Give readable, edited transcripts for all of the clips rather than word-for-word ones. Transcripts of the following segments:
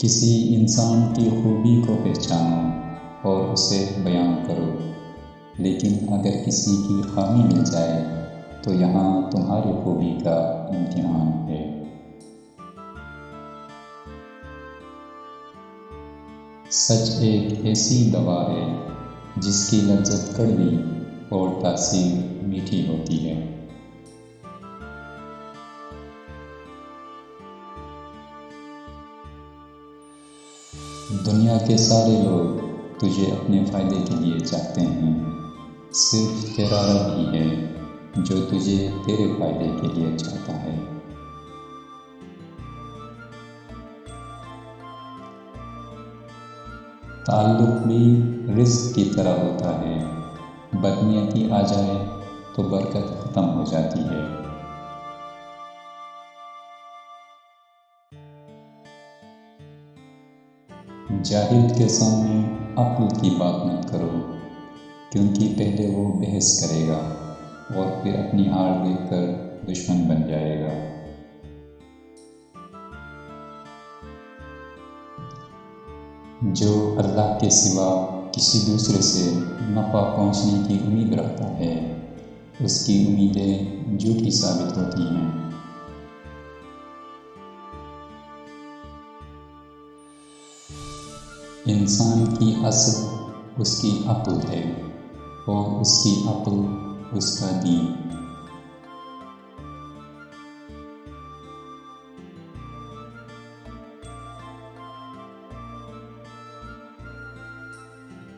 کسی انسان کی خوبی کو پہچانو اور اسے بیان کرو، لیکن اگر کسی کی خامی مل جائے تو یہاں تمہاری خوبی کا امتحان ہے۔ سچ ایک ایسی دوا ہے جس کی لذت کڑوی اور تاثیر میٹھی ہوتی ہے۔ دنیا کے سارے لوگ تجھے اپنے فائدے کے لیے چاہتے ہیں، صرف تیرا رب ہی ہے جو تجھے تیرے فائدے کے لیے چاہتا ہے۔ تعلق بھی رزق کی طرح ہوتا ہے، بدنیتی آ جائے تو برکت ختم ہو جاتی ہے۔ جاہل کے سامنے عقل کی بات مت کرو، کیونکہ پہلے وہ بحث کرے گا اور پھر اپنی ہار دیکھ کر دشمن بن جائے گا۔ جو اللہ کے سوا کسی دوسرے سے نفع پہنچنے کی امید رکھتا ہے، اس کی امیدیں جھوٹی ثابت ہوتی ہیں۔ انسان کی اصل اس کی عقل ہے اور اس کی عقل اس کا دین۔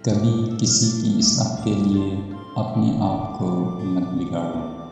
کبھی کسی کی اصلاح کے لیے اپنے آپ کو مت بگاڑو۔